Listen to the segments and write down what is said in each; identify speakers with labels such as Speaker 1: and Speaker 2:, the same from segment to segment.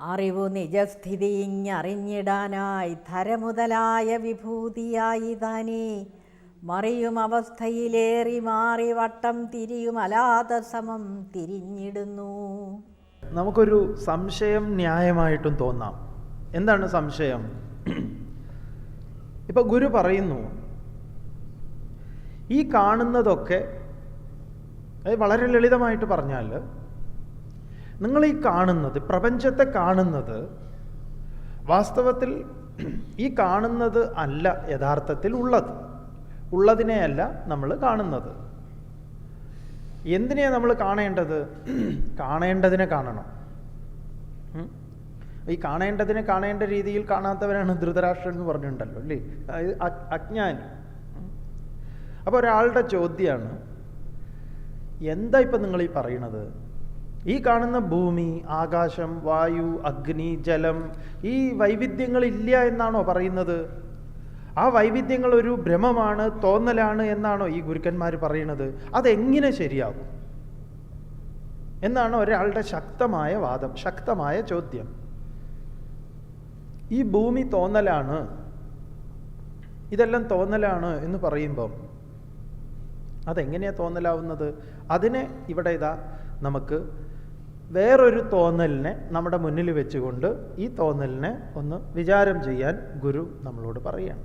Speaker 1: അറിവു നിജസ്ഥിതി ഇങ്ങറിഞ്ഞിടാനായി ധരമുതലായ വിഭൂതിയായി താനേ മറിയും അവസ്ഥയിലേറി മാറി വട്ടം തിരിയും അലാത സമം തിരിഞ്ഞിടുന്നു.
Speaker 2: നമുക്കൊരു സംശയം ന്യായമായിട്ടും തോന്നാം. എന്താണ് സംശയം? ഇപ്പൊ ഗുരു പറയുന്നു, ഈ കാണുന്നതൊക്കെ, അത് വളരെ ലളിതമായിട്ട് പറഞ്ഞാൽ, നിങ്ങൾ ഈ കാണുന്നത്, പ്രപഞ്ചത്തെ കാണുന്നത് വാസ്തവത്തിൽ ഈ കാണുന്നത് അല്ല യഥാർത്ഥത്തിൽ ഉള്ളതിനെയല്ല നമ്മൾ കാണുന്നത്. എന്തിനെയാണ് നമ്മൾ കാണേണ്ടത്? കാണേണ്ടതിനെ കാണണം. ഈ കാണേണ്ടതിനെ കാണേണ്ട രീതിയിൽ കാണാത്തവരാണ് ധൃതരാഷ്ട്രൻ എന്ന് പറഞ്ഞിട്ടുണ്ടല്ലോ അല്ലേ, അജ്ഞാനി. അപ്പോൾ ഒരാളുടെ ചോദ്യമാണ്, എന്താ ഇപ്പം നിങ്ങൾ ഈ പറയണത്? ഈ കാണുന്ന ഭൂമി, ആകാശം, വായു, അഗ്നി, ജലം, ഈ വൈവിധ്യങ്ങളില്ല എന്നാണോ പറയുന്നത്? ആ വൈവിധ്യങ്ങൾ ഒരു ഭ്രമമാണ്, തോന്നലാണ് എന്നാണോ ഈ ഗുരുക്കന്മാർ പറയുന്നത്? അതെങ്ങനെ ശരിയാകും എന്നാണ് ഒരാളുടെ ശക്തമായ വാദം, ശക്തമായ ചോദ്യം. ഈ ഭൂമി തോന്നലാണ്, ഇതെല്ലാം തോന്നലാണ് എന്ന് പറയുമ്പം അതെങ്ങനെയാ തോന്നലാവുന്നത്? അതിനെ ഇവിടെ ഇതാ നമുക്ക് വേറൊരു തോന്നലിനെ നമ്മുടെ മുന്നിൽ വെച്ചുകൊണ്ട് ഈ തോന്നലിനെ ഒന്ന് വിചാരം ചെയ്യാൻ ഗുരു നമ്മളോട് പറയുകയാണ്.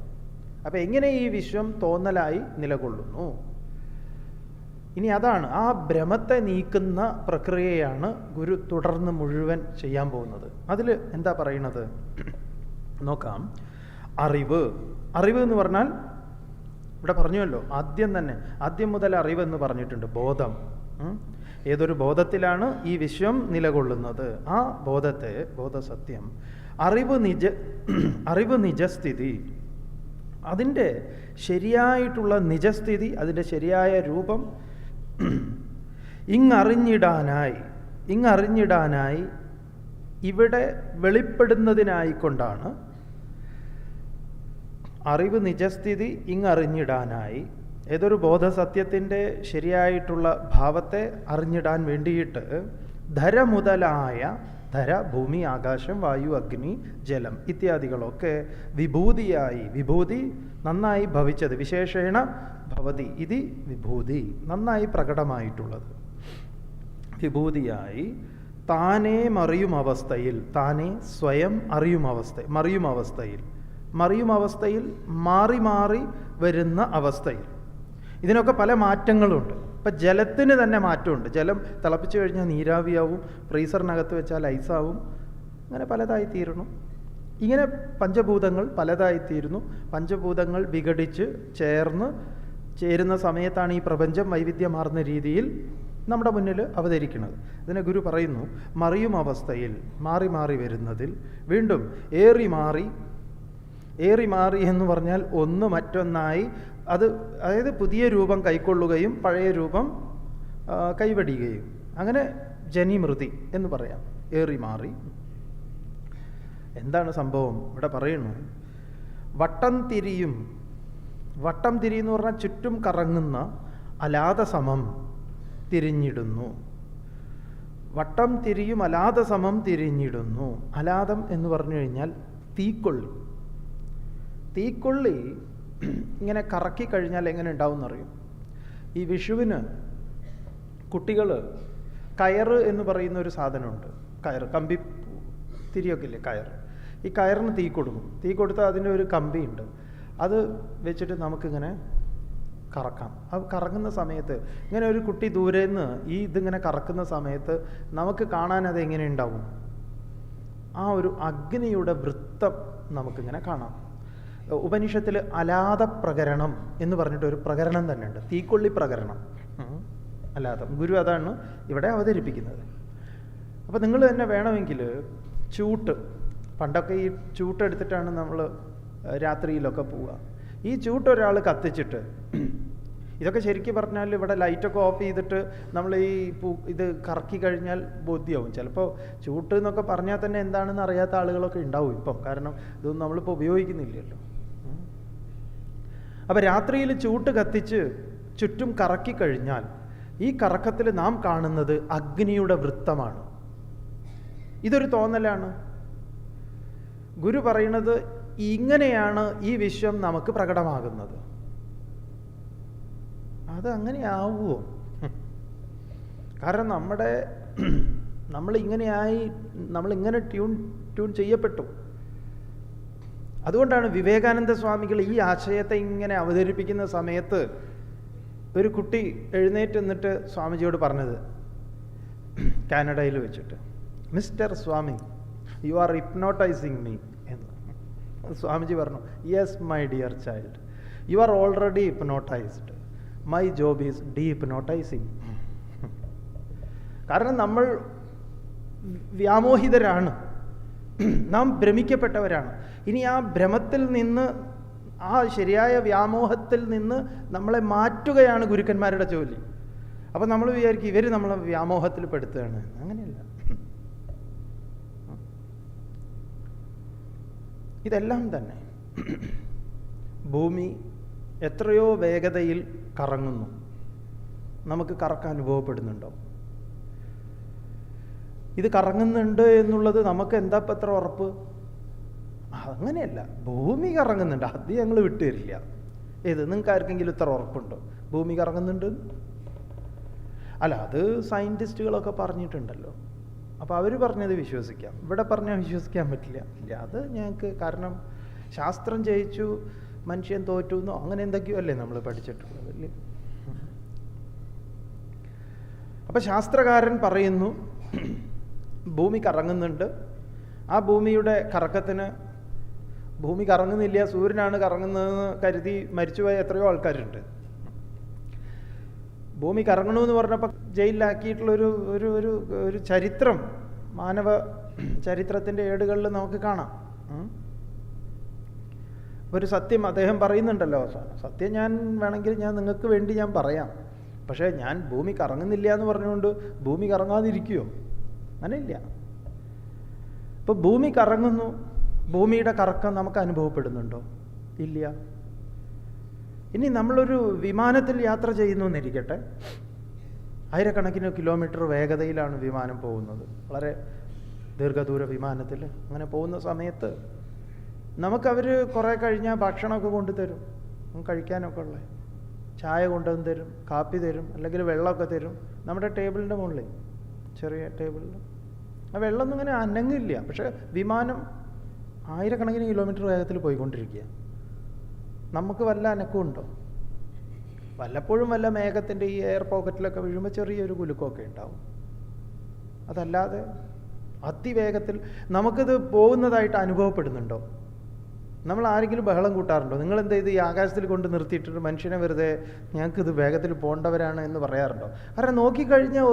Speaker 2: അപ്പം എങ്ങനെ ഈ വിശ്വം തോന്നലായി നിലകൊള്ളുന്നു? ഇനി അതാണ്, ആ ഭ്രമത്തെ നീക്കുന്ന പ്രക്രിയയാണ് ഗുരു തുടർന്ന് മുഴുവൻ ചെയ്യാൻ പോകുന്നത്. അതിൽ എന്താ പറയണത് നോക്കാം. അറിവ് എന്ന് പറഞ്ഞാൽ ഇവിടെ പറഞ്ഞുവല്ലോ, ആദ്യം മുതൽ അറിവ് എന്ന് പറഞ്ഞിട്ടുണ്ട്. ബോധം, ഏതൊരു ബോധത്തിലാണ് ഈ വിശ്വം നിലകൊള്ളുന്നത്, ആ ബോധസത്യം. അറിവ് നിജസ്ഥിതി, അതിൻ്റെ ശരിയായിട്ടുള്ള നിജസ്ഥിതി, അതിൻ്റെ ശരിയായ രൂപം ഇങ്ങറിഞ്ഞിടാനായി ഇവിടെ വെളിപ്പെടുന്നതിനായിക്കൊണ്ടാണ്. അറിവ് നിജസ്ഥിതി ഇങ്ങറിഞ്ഞിടാനായി, ഏതൊരു ബോധസത്യത്തിൻ്റെ ശരിയായിട്ടുള്ള ഭാവത്തെ അറിഞ്ഞിടാൻ വേണ്ടിയിട്ട് ധര, ഭൂമി, ആകാശം, വായു, അഗ്നി, ജലം ഇത്യാദികളൊക്കെ വിഭൂതി നന്നായി ഭവിച്ചത്, വിശേഷേണ ഭവതി ഇത് വിഭൂതി, നന്നായി പ്രകടമായിട്ടുള്ളത് വിഭൂതിയായി താനേ താനേ സ്വയം മറിയും അവസ്ഥയിൽ മാറി വരുന്ന അവസ്ഥയിൽ. ഇതിനൊക്കെ പല മാറ്റങ്ങളുണ്ട്. ഇപ്പം ജലത്തിന് തന്നെ മാറ്റമുണ്ട്. ജലം തിളപ്പിച്ചു കഴിഞ്ഞാൽ നീരാവിയാവും, ഫ്രീസറിനകത്ത് വെച്ചാൽ ഐസാവും, അങ്ങനെ പലതായി തീരുന്നു. ഇങ്ങനെ പഞ്ചഭൂതങ്ങൾ പലതായിത്തീരുന്നു. പഞ്ചഭൂതങ്ങൾ വിഘടിച്ച് ചേരുന്ന സമയത്താണ് ഈ പ്രപഞ്ചം വൈവിധ്യമാർന്ന രീതിയിൽ നമ്മുടെ മുന്നിൽ അവതരിക്കുന്നത്. ഇതിനെ ഗുരു പറയുന്നു, മറിയും അവസ്ഥയിൽ മാറി വരുന്നതിൽ വീണ്ടും ഏറി മാറി എന്ന് പറഞ്ഞാൽ ഒന്ന് മറ്റൊന്നായി, അതായത് പുതിയ രൂപം കൈക്കൊള്ളുകയും പഴയ രൂപം കൈവടിയുകയും, അങ്ങനെ ജനിമൃതി എന്ന് പറയാം. ഏറി മാറി എന്താണ് സംഭവം? ഇവിടെ പറയുന്നു, വട്ടം തിരിയെന്ന് പറഞ്ഞാൽ ചുറ്റും കറങ്ങുന്ന അലാത സമം തിരിഞ്ഞിടുന്നു. വട്ടം തിരിയും അലാത സമം തിരിഞ്ഞിടുന്നു. അലാതം എന്ന് പറഞ്ഞു കഴിഞ്ഞാൽ തീക്കൊള്ളി ഇങ്ങനെ കറക്കി കഴിഞ്ഞാൽ എങ്ങനെ ഉണ്ടാവും എന്നറിയും? ഈ വിഷുവിന് കുട്ടികൾ കയറ് എന്ന് പറയുന്ന ഒരു സാധനമുണ്ട്. കയറ്, കമ്പി തിരിയൊക്കെ ഇല്ലേ, കയറ്. ഈ കയറിന് തീ കൊടുത്താൽ അതിൻ്റെ ഒരു കമ്പിയുണ്ട്. അത് വെച്ചിട്ട് നമുക്കിങ്ങനെ കറക്കാം. അത് കറങ്ങുന്ന സമയത്ത് ഇങ്ങനെ ഒരു കുട്ടി ദൂരേന്ന് ഇതിങ്ങനെ കറക്കുന്ന സമയത്ത് നമുക്ക് കാണാൻ അത് എങ്ങനെ ഉണ്ടാവും? ആ ഒരു അഗ്നിയുടെ വൃത്തം നമുക്കിങ്ങനെ കാണാം. ഉപനിഷത്തിൽ അലാത പ്രകരണം എന്ന് പറഞ്ഞിട്ടൊരു പ്രകരണം തന്നെ ഉണ്ട്, തീക്കൊള്ളി പ്രകരണം. അലാതം ഗുരു അതാണ് ഇവിടെ അവതരിപ്പിക്കുന്നത്. അപ്പോൾ നിങ്ങൾ തന്നെ വേണമെങ്കിൽ പണ്ടൊക്കെ ഈ ചൂട്ടെടുത്തിട്ടാണ് നമ്മൾ രാത്രിയിലൊക്കെ പോവുക. ഈ ചൂട്ട് ഒരാൾ കത്തിച്ചിട്ട്, ഇതൊക്കെ ശരിക്കും പറഞ്ഞാൽ ഇവിടെ ലൈറ്റൊക്കെ ഓഫ് ചെയ്തിട്ട് നമ്മൾ ഇത് കറക്കി കഴിഞ്ഞാൽ ബോധ്യമാവും. ചിലപ്പോൾ ചൂട്ട് എന്നൊക്കെ പറഞ്ഞാൽ തന്നെ എന്താണെന്ന് അറിയാത്ത ആളുകളൊക്കെ ഉണ്ടാവും ഇപ്പം, കാരണം ഇതൊന്നും നമ്മളിപ്പോൾ ഉപയോഗിക്കുന്നില്ലല്ലോ. അപ്പം രാത്രിയിൽ ചൂട്ട് കത്തിച്ച് ചുറ്റും കറക്കി കഴിഞ്ഞാൽ ഈ കറക്കത്തിൽ നാം കാണുന്നത് അഗ്നിയുടെ വൃത്തമാണ്. ഇതൊരു തോന്നലാണ്. ഗുരു പറയുന്നത് ഇങ്ങനെയാണ് ഈ വിശ്വം നമുക്ക് പ്രകടമാകുന്നത്. അത് അങ്ങനെ ആവുമോ? കാരണം നമ്മളിങ്ങനെ ട്യൂൺ ചെയ്യപ്പെട്ടു. അതുകൊണ്ടാണ് വിവേകാനന്ദ സ്വാമികൾ ഈ ആശയത്തെ ഇങ്ങനെ അവതരിപ്പിക്കുന്ന സമയത്ത് ഒരു കുട്ടി എഴുന്നേറ്റ് നിന്നിട്ട് സ്വാമിജിയോട് പറഞ്ഞത്, കാനഡയിൽ വെച്ചിട്ട്, mister Swami, you are hypnotizing me എന്ന്. സ്വാമിജി പറഞ്ഞു, yes my dear child, you are already hypnotized, my job is dehypnotizing. കാരണം നമ്മൾ വ്യാമോഹിതരാണ്, നാം ഭ്രമിക്കപ്പെട്ടവരാണ്. ഇനി ആ ഭ്രമത്തിൽ നിന്ന്, ആ ശരിയായ വ്യാമോഹത്തിൽ നിന്ന് നമ്മളെ മാറ്റുകയാണ് ഗുരുക്കന്മാരുടെ ജോലി. അപ്പം നമ്മൾ വിചാരിക്കും ഇവർ നമ്മളെ വ്യാമോഹത്തിൽ പെടുത്തുകയാണ്. അങ്ങനെയല്ല. ഇതെല്ലാം തന്നെ ഭൂമി എത്രയോ വേഗതയിൽ കറങ്ങുന്നു. നമുക്ക് കറക്കം അനുഭവപ്പെടുന്നുണ്ടോ? ഇത് കറങ്ങുന്നുണ്ട് എന്നുള്ളത് നമുക്ക് എന്താ ഇപ്പം എത്ര ഉറപ്പ്? അങ്ങനെയല്ല, ഭൂമി കറങ്ങുന്നുണ്ട്, അത് ഞങ്ങൾ വിട്ടുതരില്ല. ഏത്, നിങ്ങൾക്ക് ആർക്കെങ്കിലും ഇത്ര ഉറപ്പുണ്ടോ ഭൂമി കറങ്ങുന്നുണ്ട്? അല്ല, അത് സയൻറ്റിസ്റ്റുകളൊക്കെ പറഞ്ഞിട്ടുണ്ടല്ലോ. അപ്പോൾ അവർ പറഞ്ഞത് വിശ്വസിക്കാം, ഇവിടെ പറഞ്ഞാൽ വിശ്വസിക്കാൻ പറ്റില്ല. ഇല്ല, അത് ഞങ്ങൾക്ക്, കാരണം ശാസ്ത്രം ജയിച്ചു മനുഷ്യൻ തോറ്റു എന്നോ അങ്ങനെ എന്തൊക്കെയോ അല്ലേ നമ്മൾ പഠിച്ചിട്ടുള്ളത് അല്ലേ? അപ്പം ശാസ്ത്രകാരൻ പറയുന്നു ഭൂമി കറങ്ങുന്നുണ്ട്. ആ ഭൂമിയുടെ കറക്കത്തിന്, ഭൂമി കറങ്ങുന്നില്ല സൂര്യനാണ് കറങ്ങുന്നതെന്ന് കരുതി മരിച്ചുപോയ എത്രയോ ആൾക്കാരുണ്ട്. ഭൂമി കറങ്ങണമെന്ന് പറഞ്ഞപ്പോൾ ജയിലിലാക്കിയിട്ടുള്ളൊരു ഒരു ഒരു ഒരു ചരിത്രം മാനവ ചരിത്രത്തിൻ്റെ ഏടുകളിൽ നമുക്ക് കാണാം. ഒരു സത്യം അദ്ദേഹം പറയുന്നുണ്ടല്ലോ, സത്യം ഞാൻ വേണമെങ്കിൽ നിങ്ങൾക്ക് വേണ്ടി ഞാൻ പറയാം, പക്ഷേ ഞാൻ ഭൂമി കറങ്ങുന്നില്ല എന്ന് പറഞ്ഞുകൊണ്ട് ഭൂമി കറങ്ങാതിരിക്കുമോ? അങ്ങനെയില്ല. ഇപ്പോൾ ഭൂമി കറങ്ങുന്നു, ഭൂമിയുടെ കറക്കം നമുക്ക് അനുഭവപ്പെടുന്നുണ്ടോ? ഇല്ല. ഇനി നമ്മളൊരു വിമാനത്തിൽ യാത്ര ചെയ്യുന്നു എന്നിരിക്കട്ടെ, ആയിരക്കണക്കിന് കിലോമീറ്റർ വേഗതയിലാണ് വിമാനം പോകുന്നത്, വളരെ ദീർഘദൂര വിമാനത്തിൽ. അങ്ങനെ പോകുന്ന സമയത്ത് നമുക്കവർ കുറേ കഴിഞ്ഞാൽ ഭക്ഷണമൊക്കെ കൊണ്ടുതരും, കഴിക്കാനൊക്കെ ഉള്ള ചായ കൊണ്ടുവന്ന് തരും, കാപ്പി തരും, അല്ലെങ്കിൽ വെള്ളമൊക്കെ തരും നമ്മുടെ ടേബിളിൻ്റെ മുകളിൽ, ചെറിയ ടേബിളിൽ. ആ വെള്ളമൊന്നും ഇങ്ങനെ അനങ്ങില്ല. പക്ഷേ വിമാനം ആയിരക്കണക്കിന് കിലോമീറ്റർ വേഗത്തിൽ പോയിക്കൊണ്ടിരിക്കുക. നമുക്ക് വല്ല അനക്കമുണ്ടോ? വല്ലപ്പോഴും വല്ല മേഘത്തിൻ്റെ ഈ എയർ പോക്കറ്റിലൊക്കെ വീഴുമ്പോൾ ചെറിയൊരു കുലുക്കമൊക്കെ ഉണ്ടാവും. അതല്ലാതെ അതിവേഗത്തിൽ നമുക്കിത് പോകുന്നതായിട്ട് അനുഭവപ്പെടുന്നുണ്ടോ? നമ്മൾ ആരെങ്കിലും ബഹളം കൂട്ടാറുണ്ടോ? നിങ്ങളെന്താ ഇത് ഈ ആകാശത്തിൽ കൊണ്ട് നിർത്തിയിട്ടൊരു മനുഷ്യനെ വെറുതെ ഞങ്ങൾക്കിത് വേഗത്തിൽ പോകേണ്ടവരാണ് എന്ന് പറയാറുണ്ടോ? കാരണം നോക്കിക്കഴിഞ്ഞാൽ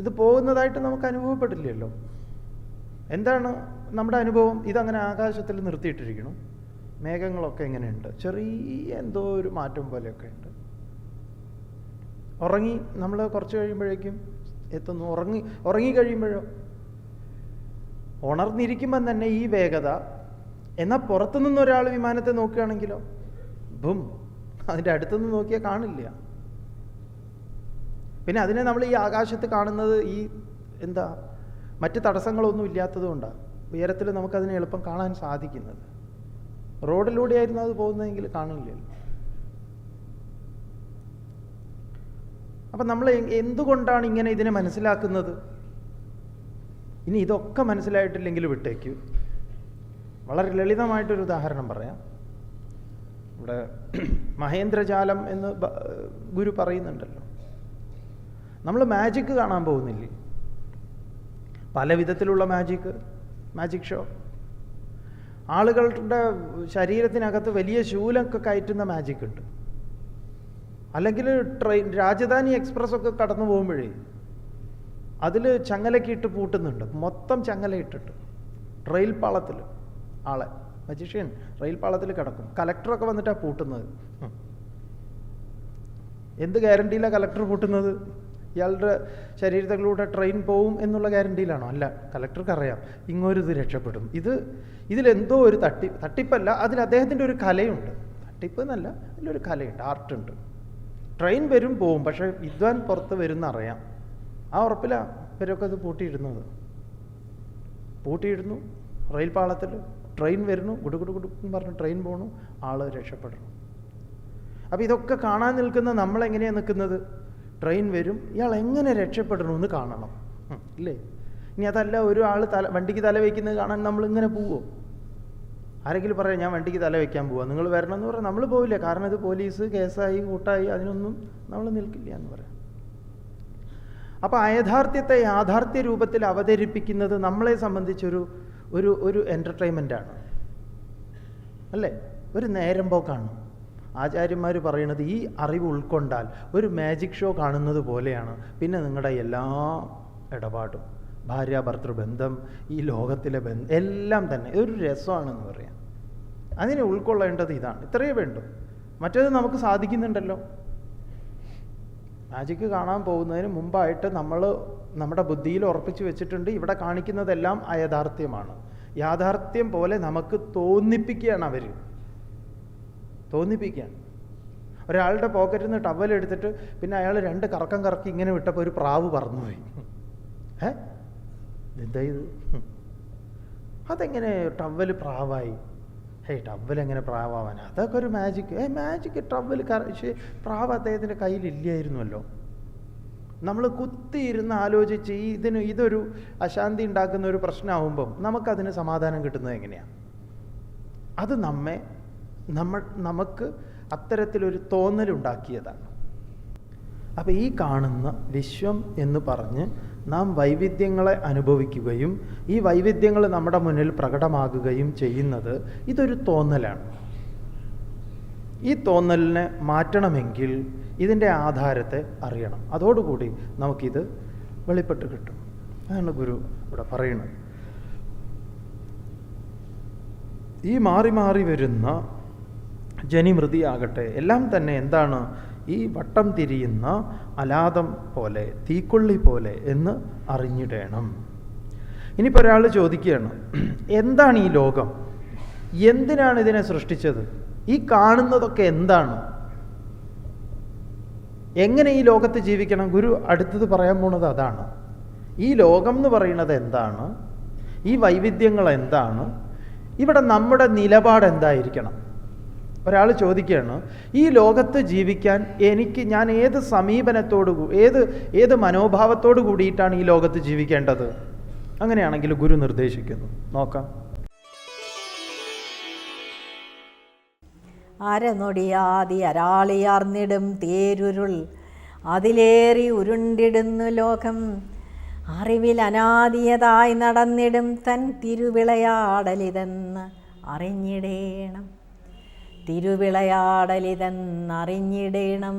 Speaker 2: ഇത് പോകുന്നതായിട്ട് നമുക്ക് അനുഭവപ്പെടില്ലല്ലോ. എന്താണ് നമ്മുടെ അനുഭവം? ഇതങ്ങനെ ആകാശത്തിൽ നിർത്തിയിട്ടിരിക്കണം, മേഘങ്ങളൊക്കെ എങ്ങനെയുണ്ട്, ചെറിയ എന്തോ ഒരു മാറ്റം പോലെയൊക്കെ ഉണ്ട്. നമ്മൾ കുറച്ച് കഴിയുമ്പോഴേക്കും എത്തുന്നു. ഉറങ്ങിക്കഴിയുമ്പോഴോ? ഉണർന്നിരിക്കുമ്പം തന്നെ ഈ വേഗത. എന്നാൽ പുറത്തുനിന്ന് ഒരാൾ വിമാനത്തെ നോക്കുകയാണെങ്കിലോ, ബും, അതിൻ്റെ അടുത്തുനിന്ന് നോക്കിയാൽ കാണില്ല. പിന്നെ അതിനെ നമ്മൾ ഈ ആകാശത്ത് കാണുന്നത് ഈ എന്താ, മറ്റ് തടസ്സങ്ങളൊന്നും ഇല്ലാത്തത് കൊണ്ടാണ് ഉയരത്തിൽ നമുക്കതിനെ എളുപ്പം കാണാൻ സാധിക്കുന്നത്. റോഡിലൂടെ ആയിരുന്നു അത് പോകുന്നതെങ്കിൽ കാണില്ലല്ലോ. അപ്പം നമ്മൾ എന്തുകൊണ്ടാണ് ഇങ്ങനെ ഇതിനെ മനസ്സിലാക്കുന്നത്? ഇനി ഇതൊക്കെ മനസ്സിലായിട്ടില്ലെങ്കിൽ വിട്ടേക്കൂ. വളരെ ലളിതമായിട്ടൊരു ഉദാഹരണം പറയാം. ഇവിടെ മഹേന്ദ്രജാലം എന്ന് ഗുരു പറയുന്നുണ്ടല്ലോ. നമ്മൾ മാജിക് കാണാൻ പോകുന്നില്ലേ? പല വിധത്തിലുള്ള മാജിക് ഷോ. ആളുകളുടെ ശരീരത്തിനകത്ത് വലിയ ശൂലമൊക്കെ കയറ്റുന്ന മാജിക് ഉണ്ട്. അല്ലെങ്കിൽ രാജധാനി എക്സ്പ്രസ് ഒക്കെ കടന്നു പോകുമ്പോഴേ അതിൽ ചങ്ങലക്കിട്ട് പൂട്ടുന്നുണ്ട്, മൊത്തം ചങ്ങലയിട്ടിട്ട് റെയിൽ പാളത്തിൽ. ആളെ മജീഷ്യൻ റെയിൽ പാളത്തിൽ കിടക്കും. കലക്ടറൊക്കെ വന്നിട്ടാണ് പൂട്ടുന്നത്. എന്ത് ഗ്യാരണ്ടിയിലാണ് കലക്ടർ പൂട്ടുന്നത്? ഇയാളുടെ ശരീരത്തിലൂടെ ട്രെയിൻ പോവും എന്നുള്ള ഗ്യാരണ്ടിയിലാണോ? അല്ല, കലക്ടർക്ക് അറിയാം ഇങ്ങോരിത് രക്ഷപ്പെടും. ഇതിലെന്തോ ഒരു തട്ടിപ്പല്ല, അതിൽ അദ്ദേഹത്തിൻ്റെ ഒരു കലയുണ്ട്. തട്ടിപ്പ് എന്നല്ല, അതിലൊരു കലയുണ്ട്, ആർട്ടുണ്ട്. ട്രെയിൻ വരും പോവും, പക്ഷേ വിദ്വാൻ പുറത്ത് വരുന്ന അറിയാം. ആ ഉറപ്പിലാണ് ഇവരൊക്കെ അത് പൂട്ടിയിടുന്നു. റെയിൽ പാളത്തിൽ ട്രെയിൻ വരുന്നു, ഗുടുഗുടുഗുടുക്കും പറഞ്ഞ് ട്രെയിൻ പോകണു, ആള് രക്ഷപ്പെടണം. അപ്പോൾ ഇതൊക്കെ കാണാൻ നിൽക്കുന്ന നമ്മളെങ്ങനെയാണ് നിൽക്കുന്നത്? ട്രെയിൻ വരും, ഇയാൾ എങ്ങനെ രക്ഷപ്പെടണമെന്ന് കാണണം, ഇല്ലേ? ഇനി അതല്ല, ഒരു ആൾ വണ്ടിക്ക് തല വയ്ക്കുന്നത് കാണാൻ നമ്മളിങ്ങനെ പോവോ? ആരെങ്കിലും പറയാം ഞാൻ വണ്ടിക്ക് തല വയ്ക്കാൻ പോവാം, നിങ്ങൾ വരണം എന്ന് പറഞ്ഞാൽ നമ്മൾ പോവില്ല. കാരണം ഇത് പോലീസ് കേസായി കൂട്ടായി, അതിനൊന്നും നമ്മൾ നിൽക്കില്ല എന്ന് പറയാം. അപ്പോൾ അയഥാർത്ഥ്യത്തെ യാഥാർത്ഥ്യ രൂപത്തിൽ അവതരിപ്പിക്കുന്നത് നമ്മളെ സംബന്ധിച്ചൊരു ഒരു എൻ്റർടൈൻമെൻ്റാണ്, അല്ലേ? ഒരു നേരം പോക്കാണ്. ആചാര്യന്മാർ പറയുന്നത് ഈ അറിവ് ഉൾക്കൊണ്ടാൽ ഒരു മാജിക് ഷോ കാണുന്നത് പോലെയാണ് പിന്നെ നിങ്ങളുടെ എല്ലാ ഇടപാടും, ഭാര്യാഭർത്തൃബന്ധം, ഈ ലോകത്തിലെ ബന്ധം എല്ലാം തന്നെ ഒരു രസമാണെന്ന് പറയാം. അതിനെ ഉൾക്കൊള്ളേണ്ടത് ഇതാണ്, ഇത്രയേ വേണ്ടൂ. മറ്റേത് നമുക്ക് സാധിക്കുന്നുണ്ടല്ലോ. മാജിക്ക് കാണാൻ പോകുന്നതിന് മുമ്പായിട്ട് നമ്മൾ നമ്മുടെ ബുദ്ധിയിൽ ഉറപ്പിച്ച് വെച്ചിട്ടുണ്ട് ഇവിടെ കാണിക്കുന്നതെല്ലാം അയഥാർത്ഥ്യമാണ്. യാഥാർത്ഥ്യം പോലെ നമുക്ക് തോന്നിപ്പിക്കുകയാണ് അവർ. തോന്നിപ്പിക്കുകയാണ്. ഒരാളുടെ പോക്കറ്റിൽ നിന്ന് ടവൽ എടുത്തിട്ട് പിന്നെ അയാൾ 2 കറക്കം കറക്കി ഇങ്ങനെ വിട്ടപ്പോൾ ഒരു പ്രാവ് പറന്നുപോയി. എന്താ ഇത്? അതെങ്ങനെ ടവൽ പ്രാവായി? ടവൽ എങ്ങനെ പ്രാവാൻ? അതൊക്കെ ഒരു മാജിക്. മാജിക് ടവൽ പ്രാവ് അദ്ദേഹത്തിൻ്റെ കയ്യിലില്ലായിരുന്നല്ലോ. നമ്മൾ കുത്തിയിരുന്ന് ആലോചിച്ച് ഇതൊരു അശാന്തി ഉണ്ടാക്കുന്ന ഒരു പ്രശ്നമാകുമ്പം നമുക്കതിന് സമാധാനം കിട്ടുന്നത് എങ്ങനെയാണ്? അത് നമുക്ക് അത്തരത്തിലൊരു തോന്നലുണ്ടാക്കിയതാണ്. അപ്പോൾ ഈ കാണുന്ന വിശ്വം എന്ന് പറഞ്ഞ് നാം വൈവിധ്യങ്ങളെ അനുഭവിക്കുകയും ഈ വൈവിധ്യങ്ങൾ നമ്മുടെ മുന്നിൽ പ്രകടമാകുകയും ചെയ്യുന്നത് ഇതൊരു തോന്നലാണ്. ഈ തോന്നലിനെ മാറ്റണമെങ്കിൽ ഇതിൻ്റെ ആധാരത്തെ അറിയണം. അതോടുകൂടി നമുക്കിത് വെളിപ്പെട്ട് കിട്ടും. അതാണ് ഗുരു ഇവിടെ പറയുന്നത്. ഈ മാറി മാറി വരുന്ന ജനിമൃതിയാകട്ടെ എല്ലാം തന്നെ എന്താണ്? ഈ വട്ടം തിരിയുന്ന അലാദം പോലെ, തീക്കൊള്ളി പോലെ എന്ന് അറിഞ്ഞിടണം. ഇനിയിപ്പോൾ ഒരാൾ ചോദിക്കുകയാണ്, എന്താണ് ഈ ലോകം? എന്തിനാണ് ഇതിനെ സൃഷ്ടിച്ചത്? ഈ കാണുന്നതൊക്കെ എന്താണ്? എങ്ങനെ ഈ ലോകത്ത് ജീവിക്കണം? ഗുരു അടുത്തത് പറയാൻ പോണത് അതാണ്. ഈ ലോകം എന്ന് പറയുന്നത് എന്താണ്? ഈ വൈവിധ്യങ്ങൾ എന്താണ്? ഇവിടെ നമ്മുടെ നിലപാട് എന്തായിരിക്കണം? ഒരാൾ ചോദിക്കുകയാണ്, ഈ ലോകത്ത് ജീവിക്കാൻ ഞാൻ ഏത് ഏത് മനോഭാവത്തോടു കൂടിയിട്ടാണ് ഈ ലോകത്ത് ജീവിക്കേണ്ടത്? അങ്ങനെയാണെങ്കിൽ ഗുരു നിർദ്ദേശിക്കുന്നു. നോക്കാം.
Speaker 1: അരനൊടിയാതി അരാളിയാർന്നിടും തേരുരുൾ അതിലേറി ഉരുണ്ടിടുന്നു ലോകം. അറിവിൽ അനാദിയതായി നടന്നിടും തൻ തിരുവിളയാടലിതെന്ന് അറിഞ്ഞിടേണം. തിരുവിളയാടലിതെന്നറിഞ്ഞിടേണം.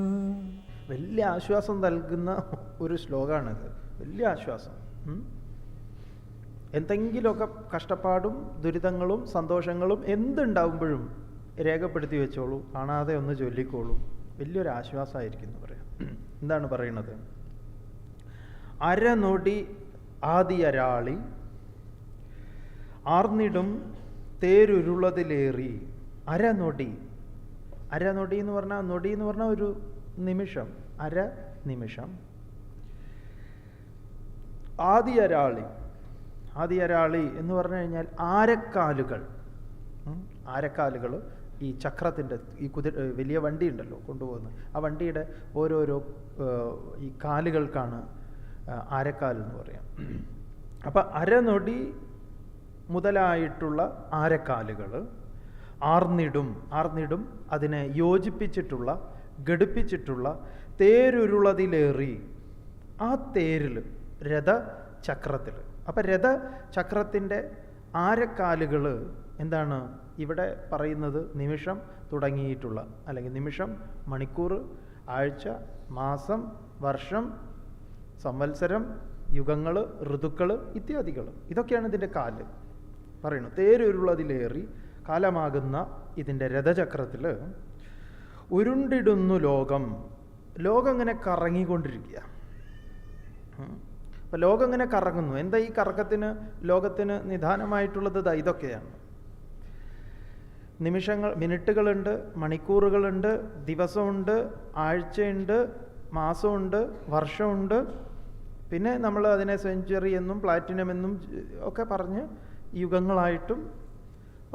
Speaker 2: വലിയ ആശ്വാസം നൽകുന്ന ഒരു ശ്ലോകമാണിത്. വലിയ ആശ്വാസം. എന്തെങ്കിലുമൊക്കെ കഷ്ടപ്പാടും ദുരിതങ്ങളും സന്തോഷങ്ങളും എന്തുണ്ടാവുമ്പോഴും രേഖപ്പെടുത്തി വെച്ചോളൂ, കാണാതെ ഒന്ന് ചൊല്ലിക്കോളൂ. വലിയൊരു ആശ്വാസമായിരിക്കും എന്ന് പറയാം. എന്താണ് പറയുന്നത്? അരനൊടി ആദിയരാളി ആർന്നിടും തേരുരുളതിലേറി. അരനൊടി എന്ന് പറഞ്ഞാൽ, നൊടി എന്ന് പറഞ്ഞാൽ ഒരു നിമിഷം, നിമിഷം. ആദിയരാളി എന്ന് പറഞ്ഞു കഴിഞ്ഞാൽ ആരക്കാലുകൾ ഈ ചക്രത്തിൻ്റെ ഈ വലിയ വണ്ടി ഉണ്ടല്ലോ കൊണ്ടുപോകുന്നത്, ആ വണ്ടിയുടെ ഓരോരോ ഈ കാലുകൾക്കാണ് ആരക്കാൽ എന്ന് പറയാം. അപ്പം അരനൊടി മുതലായിട്ടുള്ള ആരക്കാലുകൾ ആർന്നിടും അതിനെ യോജിപ്പിച്ചിട്ടുള്ള ഘടിപ്പിച്ചിട്ടുള്ള തേരുരുളതിലേറി. ആ തേരിൽ രഥചക്രത്തിൽ. അപ്പം രഥചക്രത്തിൻ്റെ ആരക്കാലുകൾ എന്താണ് ഇവിടെ പറയുന്നത്? നിമിഷം തുടങ്ങിയിട്ടുള്ള, അല്ലെങ്കിൽ നിമിഷം, മണിക്കൂർ, ആഴ്ച, മാസം, വർഷം, സംവത്സരം, യുഗങ്ങൾ, ഋതുക്കൾ ഇത്യാദികൾ, ഇതൊക്കെയാണ് ഇതിൻ്റെ കാല് പറയുന്നത്. തേരുരുളതിലേറി കാലമാകുന്ന ഇതിൻ്റെ രഥചക്രത്തിൽ ഉരുണ്ടിടുന്നു ലോകം. ലോകം ഇങ്ങനെ കറങ്ങിക്കൊണ്ടിരിക്കുക. അപ്പം ലോകം ഇങ്ങനെ കറങ്ങുന്നു. എന്താ ഈ കറക്കത്തിന്, ലോകത്തിന് നിദാനമായിട്ടുള്ളത്? ഇതൊക്കെയാണ്. മിനിറ്റുകളുണ്ട്, മണിക്കൂറുകളുണ്ട്, ദിവസമുണ്ട്, ആഴ്ചയുണ്ട്, മാസമുണ്ട്, വർഷമുണ്ട്, പിന്നെ നമ്മൾ അതിനെ സെഞ്ചുറി എന്നും പ്ലാറ്റിനം എന്നും ഒക്കെ പറഞ്ഞ് യുഗങ്ങളായിട്ടും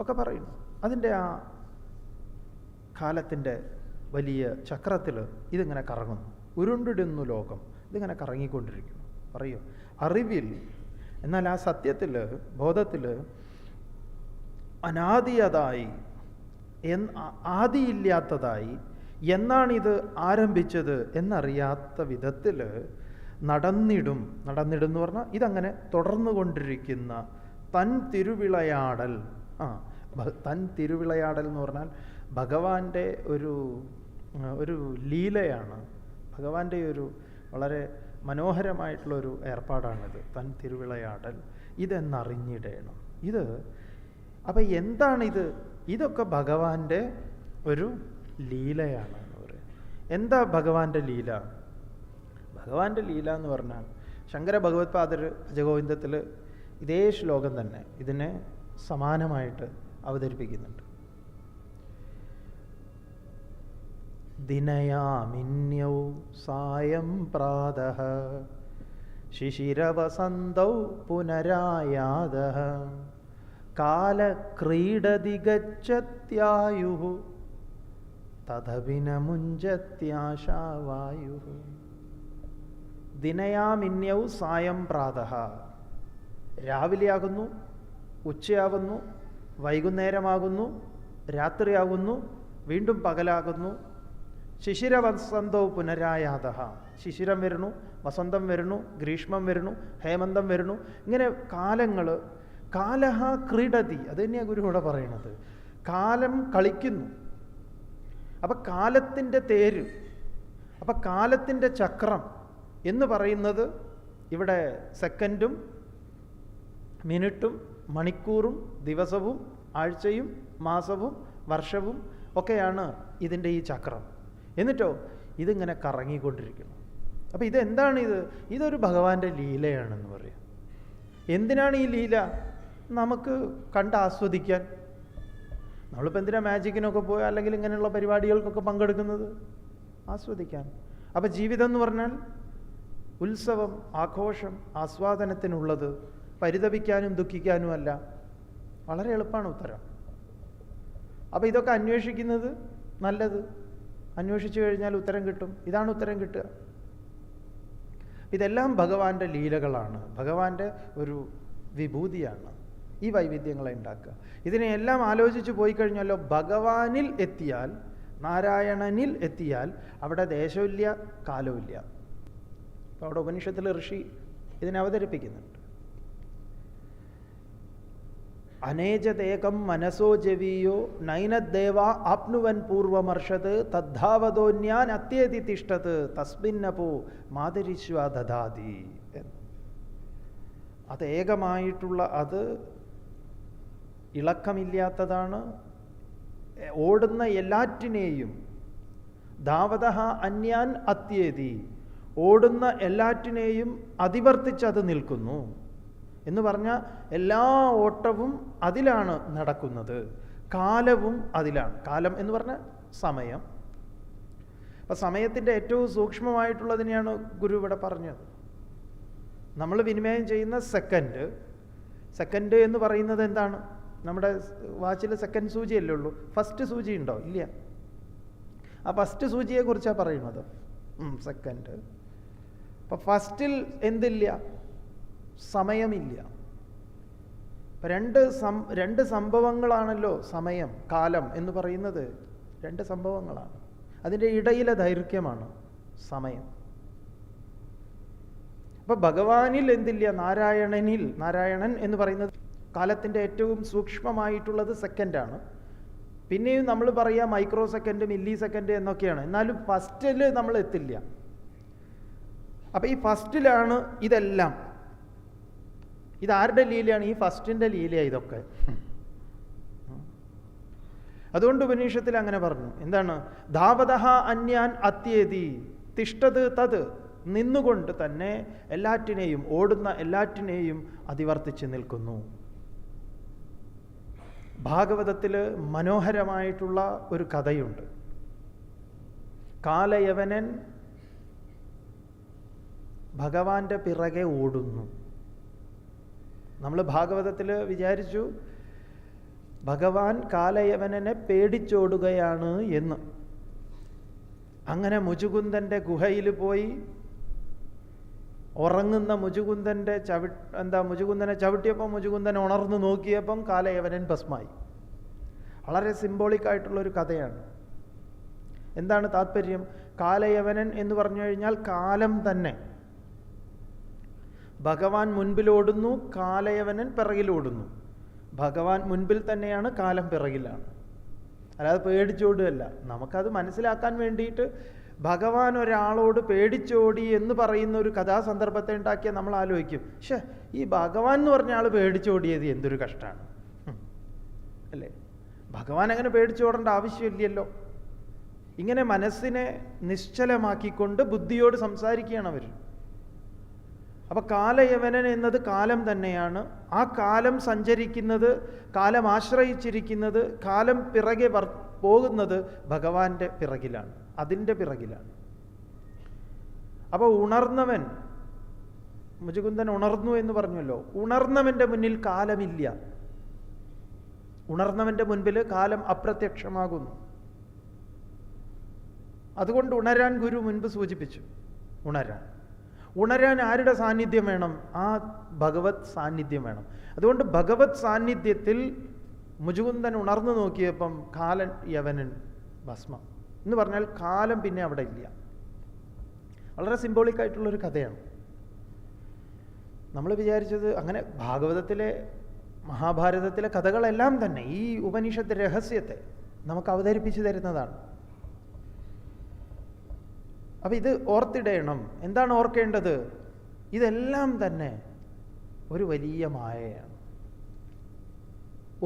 Speaker 2: ഒക്കെ പറയുന്നു. അതിൻ്റെ ആ കാലത്തിൻ്റെ വലിയ ചക്രത്തിൽ ഇതിങ്ങനെ കറങ്ങുന്നു. ഉരുണ്ടിടുന്നു ലോകം, ഇതിങ്ങനെ കറങ്ങിക്കൊണ്ടിരിക്കുന്നു. പറയൂ, അറിവിൽ, എന്നാൽ ആ സത്യത്തിൽ, ബോധത്തിൽ അനാദിയതായി, ആദിയില്ലാത്തതായി, എന്നാണിത് ആരംഭിച്ചത് എന്നറിയാത്ത വിധത്തിൽ നടന്നിടും എന്ന് പറഞ്ഞാൽ ഇതങ്ങനെ തുടർന്നു കൊണ്ടിരിക്കുന്ന തൻ തിരുവിളയാടൽ. തൻ തിരുവിളയാടൽ എന്ന് പറഞ്ഞാൽ ഭഗവാന്റെ ഒരു ലീലയാണ്. ഭഗവാന്റെ ഒരു വളരെ മനോഹരമായിട്ടുള്ളൊരു ഏർപ്പാടാണിത്, തൻ തിരുവിളയാടൽ. ഇതെന്നറിഞ്ഞിടേണം. ഇത് അപ്പം എന്താണിത്? ഇതൊക്കെ ഭഗവാന്റെ ഒരു ലീലയാണ് എന്ന് പറയും. എന്താ ഭഗവാന്റെ ലീല? ഭഗവാന്റെ ലീല എന്ന് പറഞ്ഞാൽ ശങ്കര ഭഗവത്പാദർ ഭജഗോവിന്ദത്തിൽ ഇതേ ശ്ലോകം തന്നെ ഇതിനെ സമാനമായിട്ട് അവതരിപ്പിക്കുന്നുണ്ട്. ദിനയാമിന്യൗ സായം പ്രാതഃ ശിശിരവസന്തൗ പുനരായാതഃ കാലക്രീഡതി ഗച്ഛത്യായുഃ തദഭിന മുഞ്ചത്യാശാവായുഃ. ദിനയാമിന്യൗ സായം പ്രാതഃ. രാവിലെയാകുന്നു, ഉച്ചയാകുന്നു, വൈകുന്നേരമാകുന്നു, രാത്രിയാകുന്നു, വീണ്ടും പകലാകുന്നു. ശിശിരവസന്തോ പുനരായാതഃ. ശിശിരം വരുന്നു, വസന്തം വരുന്നു, ഗ്രീഷ്മം വരുന്നു, ഹേമന്തം വരുന്നു. ഇങ്ങനെ കാലങ്ങൾ. കാലഹ ക്രീഡതി, അത് തന്നെയാണ് ഗുരു ഇവിടെ പറയണത്. കാലം കളിക്കുന്നു. അപ്പം കാലത്തിൻ്റെ തേര്, അപ്പം കാലത്തിൻ്റെ ചക്രം എന്ന് പറയുന്നത് ഇവിടെ സെക്കൻഡും മിനിറ്റും മണിക്കൂറും ദിവസവും ആഴ്ചയും മാസവും വർഷവും ഒക്കെയാണ് ഇതിൻ്റെ ഈ ചക്രം. എന്നിട്ടോ ഇതിങ്ങനെ കറങ്ങിക്കൊണ്ടിരിക്കുന്നു. അപ്പം ഇതെന്താണിത്? ഇതൊരു ഭഗവാന്റെ ലീലയാണെന്ന് പറയാം. എന്തിനാണ് ഈ ലീല? നമുക്ക് കണ്ട് ആസ്വദിക്കാൻ. നമ്മളിപ്പോൾ എന്തിനാ മാജിക്കിനൊക്കെ പോയി അല്ലെങ്കിൽ ഇങ്ങനെയുള്ള പരിപാടികൾക്കൊക്കെ പങ്കെടുക്കുന്നത്? ആസ്വദിക്കാൻ. അപ്പം ജീവിതം എന്ന് പറഞ്ഞാൽ ഉത്സവം, ആഘോഷം, ആസ്വാദനത്തിനുള്ളത്, പരിതപിക്കാനും ദുഃഖിക്കാനും അല്ല. വളരെ എളുപ്പമാണ് ഉത്തരം. അപ്പം ഇതൊക്കെ അന്വേഷിക്കുന്നത് നല്ലത്. അന്വേഷിച്ചു കഴിഞ്ഞാൽ ഉത്തരം കിട്ടും. ഇതാണ് ഉത്തരം കിട്ടുക. ഇതെല്ലാം ഭഗവാന്റെ ലീലകളാണ്, ഭഗവാന്റെ ഒരു വിഭൂതിയാണ് ഈ വൈവിധ്യങ്ങളെ ഉണ്ടാക്കുക. ഇതിനെയെല്ലാം ആലോചിച്ച് പോയി കഴിഞ്ഞാലോ ഭഗവാനിൽ എത്തിയാൽ, നാരായണനിൽ എത്തിയാൽ അവിടെ ദേശമില്ല, കാലമില്ല. അപ്പോൾ അവിടെ ഉപനിഷത്തിൽ ഋഷി ഇതിനെ അവതരിപ്പിക്കുന്നുണ്ട്. അനേജതേകം മനസോ ജവീയോ നൈനദ്ദേവ ആപ്നുവൻ പൂർവമർഷത് തദ്ധാവതോന്യാൻ അത്യേതി തിഷ്ടത് തസ്മിന്നപോ മാതരിശ്വ ദദാതി എന്ന്. അത് ഏകമായിട്ടുള്ള, അത് ഇളക്കമില്ലാത്തതാണ്. ഓടുന്ന എല്ലാറ്റിനെയും ധാവതഃ അന്യാൻ അത്യേതി, ഓടുന്ന എല്ലാറ്റിനെയും അതിവർത്തിച്ചത് നിൽക്കുന്നു എന്ന് പറഞ്ഞാൽ എല്ലാ ഓട്ടവും അതിലാണ് നടക്കുന്നത്, കാലവും അതിലാണ്. കാലം എന്ന് പറഞ്ഞാൽ സമയം. അപ്പം സമയത്തിൻ്റെ ഏറ്റവും സൂക്ഷ്മമായിട്ടുള്ളതിനെയാണ് ഗുരു ഇവിടെ പറഞ്ഞത്. നമ്മൾ വിനിമയം ചെയ്യുന്ന സെക്കൻഡ് എന്ന് പറയുന്നത് എന്താണ്? നമ്മുടെ വാച്ചിൽ സെക്കൻഡ് സൂചിയല്ലേ ഉള്ളൂ. ഫസ്റ്റ് സൂചി ഉണ്ടോ? ഇല്ല. ആ ഫസ്റ്റ് സൂചിയെ കുറിച്ചാണ് പറയുന്നത്, സെക്കൻഡ്. അപ്പം ഫസ്റ്റിൽ എന്തില്ല? സമയമില്ല. രണ്ട് സംഭവങ്ങളാണല്ലോ സമയം, കാലം എന്ന് പറയുന്നത്. രണ്ട് സംഭവങ്ങളാണ്. അതിൻ്റെ ഇടയിലെ ദൈർഘ്യമാണ് സമയം. അപ്പം ഭഗവാനിൽ എന്തില്ല? നാരായണനിൽ. നാരായണൻ എന്ന് പറയുന്നത് കാലത്തിൻ്റെ ഏറ്റവും സൂക്ഷ്മമായിട്ടുള്ളത് സെക്കൻഡാണ്. പിന്നെയും നമ്മൾ പറയുക മൈക്രോ സെക്കൻഡ്, മില്ലി സെക്കൻഡ് എന്നൊക്കെയാണ്. എന്നാലും ഫസ്റ്റിൽ നമ്മൾ എത്തില്ല. അപ്പം ഈ ഫസ്റ്റിലാണ് ഇതെല്ലാം. ഇതാരുടെ ലീലയാണ്? ഈ ഫസ്റ്റിൻ്റെ ലീലയാണ് ഇതൊക്കെ. അതുകൊണ്ട് ഉപനിഷത്തിൽ അങ്ങനെ പറഞ്ഞു. എന്താണ്? ധാവതഃ അന്യാൻ അത്യേതി തിഷ്ടത് തത്. നിന്നുകൊണ്ട് തന്നെ എല്ലാറ്റിനെയും, ഓടുന്ന എല്ലാറ്റിനെയും അതിവർത്തിച്ച് നിൽക്കുന്നു. ഭാഗവതത്തിൽ മനോഹരമായിട്ടുള്ള ഒരു കഥയുണ്ട്. കാലയവനൻ ഭഗവാന്റെ പിറകെ ഓടുന്നു. നമ്മൾ ഭാഗവതത്തിൽ വിചാരിച്ചു ഭഗവാൻ കാലയവനനെ പേടിച്ചോടുകയാണ് എന്ന്. അങ്ങനെ മുചുകുന്ദൻ്റെ ഗുഹയിൽ പോയി ഉറങ്ങുന്ന മുചുകുന്ദൻ്റെ മുചുകുന്ദനെ ചവിട്ടിയപ്പം മുചുകുന്ദൻ ഉണർന്നു നോക്കിയപ്പം കാലയവനൻ ഭസ്മായി. വളരെ സിംബോളിക്കായിട്ടുള്ളൊരു കഥയാണ്. എന്താണ് താത്പര്യം? കാലയവനൻ എന്ന് പറഞ്ഞു കഴിഞ്ഞാൽ കാലം തന്നെ. ഭഗവാൻ മുൻപിലോടുന്നു, കാലയവനൻ പിറകിലോടുന്നു. ഭഗവാൻ മുൻപിൽ തന്നെയാണ്, കാലം പിറകിലാണ്. അല്ലാതെ പേടിച്ചോടുകയല്ല. നമുക്കത് മനസ്സിലാക്കാൻ വേണ്ടിയിട്ട് ഭഗവാൻ ഒരാളോട് പേടിച്ചോടി എന്ന് പറയുന്ന ഒരു കഥാസന്ദർഭത്തെ ഉണ്ടാക്കിയാൽ നമ്മൾ ആലോചിക്കും, ഈ ഭഗവാൻ എന്ന് പറഞ്ഞ ആൾ പേടിച്ചോടിയത് എന്തൊരു കഷ്ടമാണ് അല്ലേ? ഭഗവാൻ അങ്ങനെ പേടിച്ചോടേണ്ട ആവശ്യമില്ലല്ലോ. ഇങ്ങനെ മനസ്സിനെ നിശ്ചലമാക്കിക്കൊണ്ട് ബുദ്ധിയോട് സംസാരിക്കുകയാണ് അവർ. അപ്പൊ കാലയവനൻ എന്നത് കാലം തന്നെയാണ്. ആ കാലം സഞ്ചരിക്കുന്നത്, കാലം ആശ്രയിച്ചിരിക്കുന്നത്, കാലം പിറകെ പോകുന്നത് ഭഗവാന്റെ പിറകിലാണ്, അതിൻ്റെ പിറകിലാണ്. അപ്പൊ ഉണർന്നവൻ, മുചുകുന്ദൻ ഉണർന്നു എന്ന് പറഞ്ഞല്ലോ, ഉണർന്നവന്റെ മുന്നിൽ കാലമില്ല. ഉണർന്നവന്റെ മുൻപിൽ കാലം അപ്രത്യക്ഷമാകുന്നു. അതുകൊണ്ട് ഉണരാൻ ഗുരു മുൻപ് സൂചിപ്പിച്ചു. ഉണരാൻ ആരുടെ സാന്നിധ്യം വേണം? ആ ഭഗവത് സാന്നിധ്യം വേണം. അതുകൊണ്ട് ഭഗവത് സാന്നിധ്യത്തിൽ മുചുകുന്ദൻ ഉണർന്നു നോക്കിയപ്പം കാലൻ യവനൻ ഭസ്മം എന്ന് പറഞ്ഞാൽ കാലം പിന്നെ അവിടെ ഇല്ല. വളരെ സിംബോളിക്കായിട്ടുള്ളൊരു കഥയാണ്. നമ്മൾ വിചാരിച്ചത് അങ്ങനെ ഭാഗവതത്തിലെ, മഹാഭാരതത്തിലെ കഥകളെല്ലാം തന്നെ ഈ ഉപനിഷത്ത് രഹസ്യത്തെ നമുക്ക് അവതരിപ്പിച്ചു തരുന്നതാണ്. അപ്പം ഇത് ഓർത്തിടണം. എന്താണ് ഓർക്കേണ്ടത്? ഇതെല്ലാം തന്നെ ഒരു വലിയ മായയാണ്.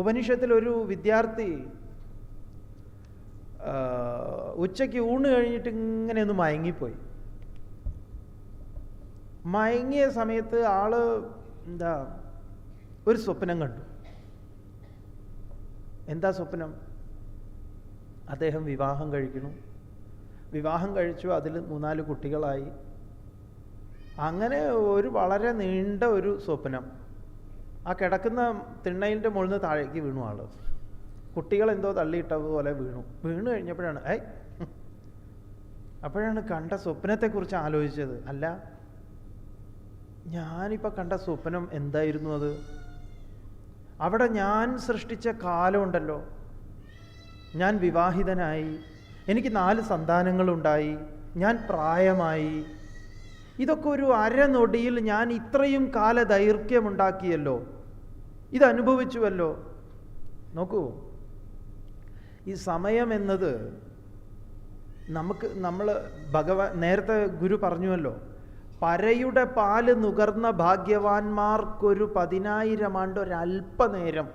Speaker 2: ഉപനിഷത്തിൽ ഒരു വിദ്യാർത്ഥി ഉച്ചയ്ക്ക് ഊണ് കഴിഞ്ഞിട്ട് ഇങ്ങനെ ഒന്ന് മയങ്ങിപ്പോയി. മയങ്ങിയ സമയത്ത് ആള് ഒരു സ്വപ്നം കണ്ടു. എന്താ സ്വപ്നം? അദ്ദേഹം വിവാഹം കഴിക്കുന്നു. വിവാഹം കഴിച്ചു, അതിൽ 3-4 കുട്ടികളായി. അങ്ങനെ ഒരു വളരെ നീണ്ട ഒരു സ്വപ്നം. ആ കിടക്കുന്ന തിണ്ണയിൻ്റെ മുകളിൽ നിന്ന് താഴേക്ക് വീണു ആള്. കുട്ടികൾ എന്തോ തള്ളിയിട്ടതുപോലെ വീണു കഴിഞ്ഞപ്പോഴാണ് അപ്പോഴാണ് കണ്ട സ്വപ്നത്തെക്കുറിച്ച് ആലോചിച്ചത്. അല്ല, ഞാനിപ്പോൾ കണ്ട സ്വപ്നം എന്തായിരുന്നു? അത് അവിടെ ഞാൻ സൃഷ്ടിച്ച കാലമുണ്ടല്ലോ. ഞാൻ വിവാഹിതനായി, എനിക്ക് 4 സന്താനങ്ങളുണ്ടായി, ഞാൻ പ്രായമായി. ഇതൊക്കെ ഒരു അരനൊടിയിൽ ഞാൻ ഇത്രയും കാലദൈർഘ്യമുണ്ടാക്കിയല്ലോ, ഇതനുഭവിച്ചുവല്ലോ. നോക്കൂ, ഈ സമയം എന്നത് നമ്മൾ നേരത്തെ ഗുരു പറഞ്ഞുവല്ലോ, പരയുടെ പാല് നുകർന്ന ഭാഗ്യവാന്മാർക്കൊരു 10,000 ആണ്ട് ഒരല്പനേരം.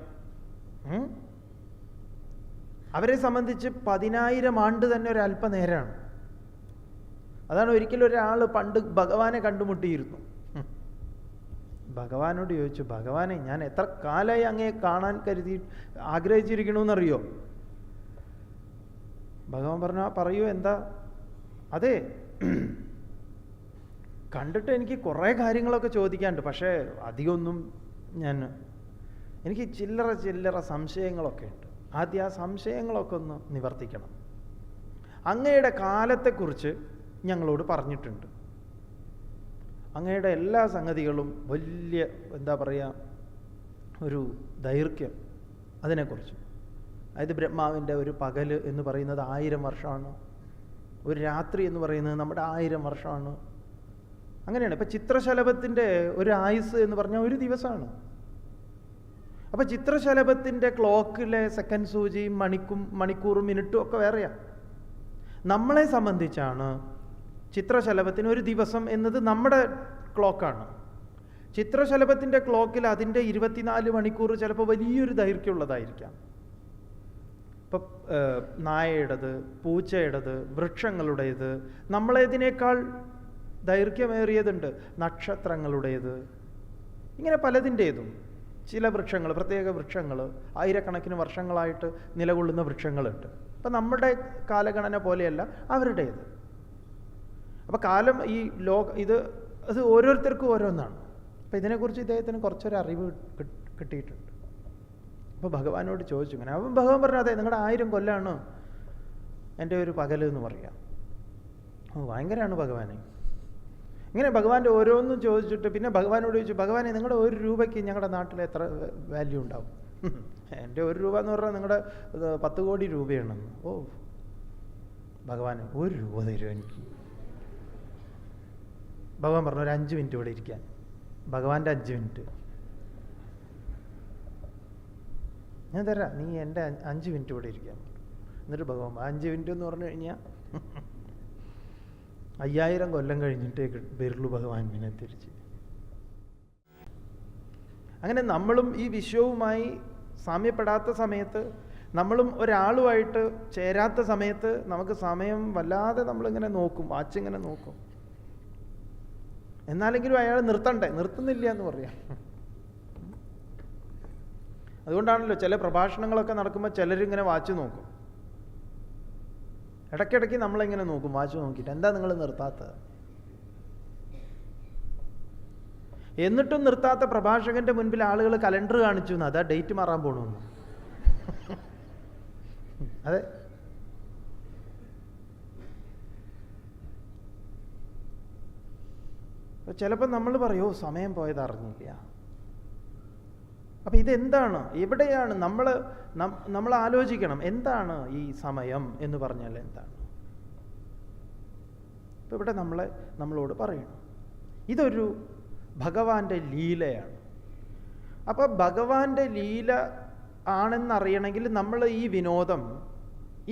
Speaker 2: അവരെ സംബന്ധിച്ച് 10,000 ആണ്ട് തന്നെ ഒരു അല്പനേരമാണ്. അതാണ് ഒരിക്കലും ഒരാൾ പണ്ട് ഭഗവാനെ കണ്ടുമുട്ടിയിരുന്നു. ഭഗവാനോട് ചോദിച്ചു, ഭഗവാനെ, ഞാൻ എത്ര കാലമായി അങ്ങേ കാണാൻ ആഗ്രഹിച്ചിരിക്കണമെന്നറിയോ? ഭഗവാൻ പറയൂ, എന്താ? അതെ, കണ്ടിട്ട് എനിക്ക് കുറേ കാര്യങ്ങളൊക്കെ ചോദിക്കാനുണ്ട്, പക്ഷേ അധികമൊന്നും എനിക്ക് ചില്ലറ സംശയങ്ങളൊക്കെ ഉണ്ട്. ആദ്യം ആ സംശയങ്ങളൊക്കെ ഒന്ന് നിവർത്തിക്കണം. അങ്ങയുടെ കാലത്തെക്കുറിച്ച് ഞങ്ങളോട് പറഞ്ഞിട്ടുണ്ട്. അങ്ങയുടെ എല്ലാ സംഗതികളും വലിയ ഒരു ദൈർഘ്യം അതിനെക്കുറിച്ച്. അതായത് ബ്രഹ്മാവിൻ്റെ ഒരു പകൽ എന്ന് പറയുന്നത് 1000 വർഷമാണ്, ഒരു രാത്രി എന്ന് പറയുന്നത് നമ്മുടെ 1000 വർഷമാണ്. അങ്ങനെയാണ്. ഇപ്പം ചിത്രശലഭത്തിൻ്റെ ഒരു ആയുസ് എന്ന് പറഞ്ഞാൽ ഒരു ദിവസമാണ്. അപ്പം ചിത്രശലഭത്തിൻ്റെ ക്ലോക്കിലെ സെക്കൻഡ് സൂചിയും മണിക്കൂറും മിനിറ്റും ഒക്കെ വേറെയാണ്. നമ്മളെ സംബന്ധിച്ചാണ് ചിത്രശലഭത്തിന് ഒരു ദിവസം എന്നത് നമ്മുടെ ക്ലോക്കാണ്. ചിത്രശലഭത്തിൻ്റെ ക്ലോക്കിൽ അതിൻ്റെ 24 മണിക്കൂർ ചിലപ്പോൾ വലിയൊരു ദൈർഘ്യമുള്ളതായിരിക്കാം. ഇപ്പം നായയുടേത്, പൂച്ചയുടേത്, വൃക്ഷങ്ങളുടേത് നമ്മളേതിനേക്കാൾ ദൈർഘ്യമേറിയതുണ്ട്. നക്ഷത്രങ്ങളുടേത്, ഇങ്ങനെ പലതിൻ്റേതും. ചില വൃക്ഷങ്ങൾ, പ്രത്യേക വൃക്ഷങ്ങൾ, ആയിരക്കണക്കിന് വർഷങ്ങളായിട്ട് നിലകൊള്ളുന്ന വൃക്ഷങ്ങളുണ്ട്. അപ്പം നമ്മുടെ കാലഗണന പോലെയല്ല അവരുടേത്. അപ്പം കാലം ഇത് അത് ഓരോരുത്തർക്കും ഓരോന്നാണ്. അപ്പോൾ ഇതിനെക്കുറിച്ച് ഇദ്ദേഹത്തിന് കുറച്ചൊരു അറിവ് കിട്ടിയിട്ടുണ്ട്. അപ്പോൾ ഭഗവാനോട് ചോദിച്ചു ഇങ്ങനെ. അപ്പം ഭഗവാൻ പറഞ്ഞു, അതെ, നിങ്ങളുടെ 1000 കൊല്ലമാണ് എൻ്റെ ഒരു പകൽ എന്ന് പറയാം. ഭയങ്കരമാണ് ഭഗവാനെ. ഇങ്ങനെ ഭഗവാന്റെ ഓരോന്നും ചോദിച്ചിട്ട് പിന്നെ ഭഗവാനോട് ചോദിച്ചു, ഭഗവാനെ നിങ്ങളുടെ 1 രൂപയ്ക്ക് ഞങ്ങളുടെ നാട്ടിൽ എത്ര വാല്യൂ ഉണ്ടാവും? എൻ്റെ 1 രൂപ എന്ന് പറഞ്ഞാൽ നിങ്ങളുടെ 10 കോടി രൂപയാണെന്ന്. ഓ ഭഗവാന് 1 രൂപ തരും എനിക്ക്. ഭഗവാൻ പറഞ്ഞു, ഒരു 5 മിനിറ്റ് ഇവിടെ ഇരിക്കാൻ. ഭഗവാന്റെ 5 മിനിറ്റ് ഞാൻ തരാം, നീ എൻ്റെ 5 മിനിറ്റ് ഇവിടെ ഇരിക്കാൻ. എന്നിട്ട് ഭഗവാൻ 5 മിനിറ്റ് എന്ന് പറഞ്ഞു കഴിഞ്ഞാൽ 5000 കൊല്ലം കഴിഞ്ഞിട്ടേ വരുള്ളൂ ഭഗവാൻ പിന്നെ തിരിച്ച്. അങ്ങനെ നമ്മളും ഈ വിശ്വവുമായി സാമ്യപ്പെടാത്ത സമയത്ത്, നമ്മളും ഒരാളുമായിട്ട് ചേരാത്ത സമയത്ത് നമുക്ക് സമയം വല്ലാതെ നമ്മളിങ്ങനെ നോക്കും, വാച്ചിങ്ങനെ നോക്കും. എന്നാലെങ്കിലും അയാൾ നിർത്തുന്നില്ല എന്ന് പറയാം. അതുകൊണ്ടാണല്ലോ ചില പ്രഭാഷണങ്ങളൊക്കെ നടക്കുമ്പോൾ ചിലരിങ്ങനെ വാച്ച് നോക്കും. ഇടയ്ക്കിടയ്ക്ക് നമ്മളിങ്ങനെ നോക്കും, വാച്ച് നോക്കിയിട്ട് എന്താ നിങ്ങൾ നിർത്താത്തത്? എന്നിട്ടും നിർത്താത്ത പ്രഭാഷകന്റെ മുൻപിൽ ആളുകൾ കലണ്ടർ കാണിച്ചു എന്ന്, അതാ ഡേറ്റ് മാറാൻ പോകണമെന്ന്. അതെ, ചിലപ്പോൾ നമ്മൾ പറയോ സമയം പോയത് അറിഞ്ഞില്ല. അപ്പം ഇതെന്താണ്, എവിടെയാണ് നമ്മൾ ആലോചിക്കണം, എന്താണ് ഈ സമയം എന്ന് പറഞ്ഞാൽ എന്താണ്? ഇപ്പം ഇവിടെ നമ്മളോട് പറയണം, ഇതൊരു ഭഗവാന്റെ ലീലയാണ്. അപ്പം ഭഗവാന്റെ ലീല ആണെന്നറിയണമെങ്കിൽ നമ്മൾ ഈ വിനോദം,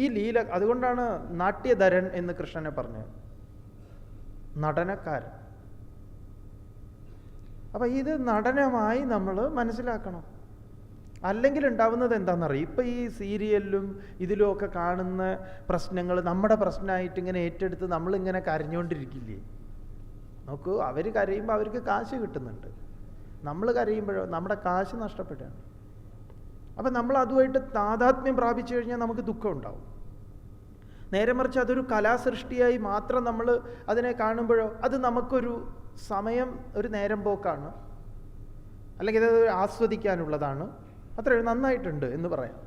Speaker 2: ഈ ലീല, അതുകൊണ്ടാണ് നാട്യധരൻ എന്ന് കൃഷ്ണനെ പറഞ്ഞത്, നടനക്കാരൻ. അപ്പം ഇത് നടനമായി നമ്മൾ മനസ്സിലാക്കണം. അല്ലെങ്കിൽ ഉണ്ടാവുന്നത് എന്താണെന്നറിയാം, ഇപ്പം ഈ സീരിയലിലും ഇതിലും ഒക്കെ കാണുന്ന പ്രശ്നങ്ങൾ നമ്മുടെ പ്രശ്നമായിട്ട് ഇങ്ങനെ ഏറ്റെടുത്ത് നമ്മളിങ്ങനെ കരഞ്ഞുകൊണ്ടിരിക്കില്ലേ? നോക്കൂ, അവർ കരയുമ്പോൾ അവർക്ക് കാശ് കിട്ടുന്നുണ്ട്, നമ്മൾ കരയുമ്പോഴോ നമ്മുടെ കാശ് നഷ്ടപ്പെടുകയാണ്. അപ്പം നമ്മൾ അതുമായിട്ട് താതാത്മ്യം പ്രാപിച്ചു കഴിഞ്ഞാൽ നമുക്ക് ദുഃഖം ഉണ്ടാവും. നേരെ മറിച്ച് അതൊരു കലാസൃഷ്ടിയായി മാത്രം നമ്മൾ അതിനെ കാണുമ്പോഴോ അത് നമുക്കൊരു സമയം, ഒരു നേരം പോക്കാണ്, അല്ലെങ്കിൽ അത് ആസ്വദിക്കാനുള്ളതാണ്, അത്ര നന്നായിട്ടുണ്ട് എന്ന് പറയാം.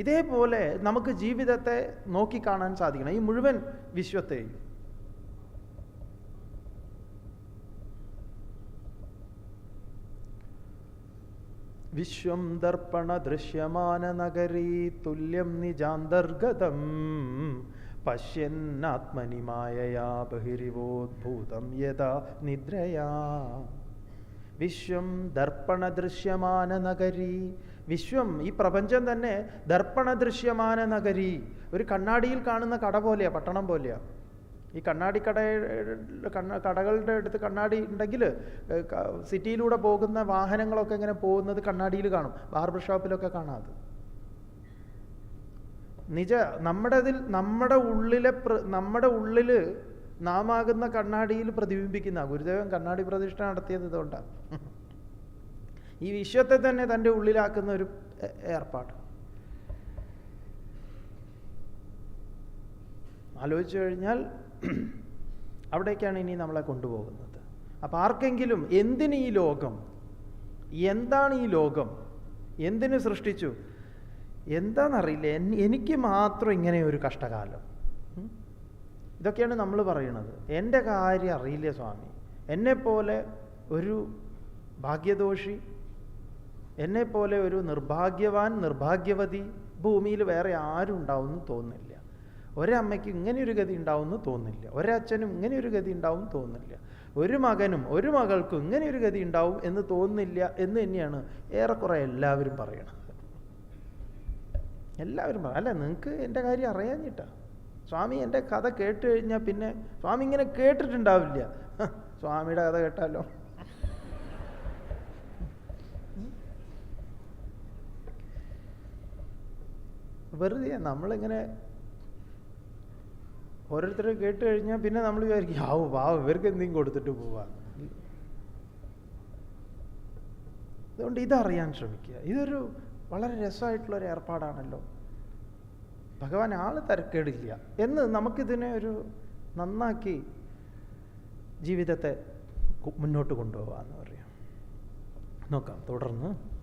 Speaker 2: ഇതേപോലെ നമുക്ക് ജീവിതത്തെ നോക്കിക്കാണാൻ സാധിക്കണം, ഈ മുഴുവൻ വിശ്വത്തെയും. വിശ്വം ദർപ്പണ ദൃശ്യമാന നഗരീ തുല്യം നിജാന്തർഗതം പശ്യന്നാത്മനി മായയാ ബഹിരിവോദ്ഭൂതം യഥാ നിദ്രയാ. വിശ്വം ദർപ്പണ ദൃശ്യമാന നഗരി. വിശ്വം, ഈ പ്രപഞ്ചം തന്നെ ദർപ്പണ ദൃശ്യമാന നഗരി, ഒരു കണ്ണാടിയിൽ കാണുന്ന കട പോലെയാ, പട്ടണം പോലെയാ. ഈ കടകളുടെ അടുത്ത് കണ്ണാടി ഉണ്ടെങ്കിൽ സിറ്റിയിലൂടെ പോകുന്ന വാഹനങ്ങളൊക്കെ ഇങ്ങനെ പോകുന്നത് കണ്ണാടിയിൽ കാണും, ബാർബർ ഷോപ്പിലൊക്കെ കാണാം. അത് നമ്മുടെ ഉള്ളില് നാം ആകുന്ന കണ്ണാടിയിൽ പ്രതിബിംബിക്കുന്ന. ഗുരുദേവൻ കണ്ണാടി പ്രതിഷ്ഠ നടത്തിയത് ഇതുകൊണ്ടാണ്. ഈ വിശ്വത്തെ തന്നെ തൻ്റെ ഉള്ളിലാക്കുന്ന ഒരു ഏർപ്പാട്. ആലോചിച്ചു കഴിഞ്ഞാൽ അവിടേക്കാണ് ഇനി നമ്മളെ കൊണ്ടുപോകുന്നത്. അപ്പം ആർക്കെങ്കിലും എന്തിന് ഈ ലോകം, എന്താണ് ഈ ലോകം, എന്തിനു സൃഷ്ടിച്ചു, എന്താണെന്നറിയില്ല, എനിക്ക് മാത്രം ഇങ്ങനെ ഒരു കഷ്ടകാലം, ഇതൊക്കെയാണ് നമ്മൾ പറയണത്. എൻ്റെ കാര്യം അറിയില്ല സ്വാമി, എന്നെപ്പോലെ ഒരു ഭാഗ്യദോഷി, എന്നെപ്പോലെ ഒരു നിർഭാഗ്യവാൻ, നിർഭാഗ്യവതി ഭൂമിയിൽ വേറെ ആരും ഉണ്ടാവുമെന്ന് തോന്നുന്നില്ല. ഒരമ്മയ്ക്ക് ഇങ്ങനെയൊരു ഗതി ഉണ്ടാവുമെന്ന് തോന്നുന്നില്ല, ഒരച്ഛനും ഇങ്ങനെയൊരു ഗതി ഉണ്ടാവും തോന്നുന്നില്ല, ഒരു മകനും ഒരു മകൾക്കും ഇങ്ങനെയൊരു ഗതി ഉണ്ടാവും എന്ന് തോന്നുന്നില്ല എന്ന് തന്നെയാണ് ഏറെക്കുറെ എല്ലാവരും പറയണത്. എല്ലാവരും അല്ല, നിങ്ങൾക്ക് എൻ്റെ കാര്യം അറിയാഞ്ഞിട്ടാ. സ്വാമി എൻ്റെ കഥ കേട്ട് കഴിഞ്ഞാൽ പിന്നെ സ്വാമി ഇങ്ങനെ കേട്ടിട്ടുണ്ടാവില്ല. സ്വാമിയുടെ കഥ കേട്ടാലോ. വെറുതെ നമ്മളിങ്ങനെ ഓരോരുത്തരെ കേട്ട് കഴിഞ്ഞാൽ പിന്നെ നമ്മൾ വിചാരിക്കും പാവം ഇവർക്ക് എന്തെങ്കിലും കൊടുത്തിട്ട് പോവാ. അതുകൊണ്ട് ഇതറിയാൻ ശ്രമിക്കുക. ഇതൊരു വളരെ രസമായിട്ടുള്ളൊരു ഏർപ്പാടാണല്ലോ. ഭഗവാൻ ആള് തരക്കേടില്ല എന്ന് നമുക്കിതിനെ ഒരു നന്നാക്കി ജീവിതത്തെ മുന്നോട്ട് കൊണ്ടുപോകാമെന്ന് പറയാം. നോക്കാം തുടർന്ന്.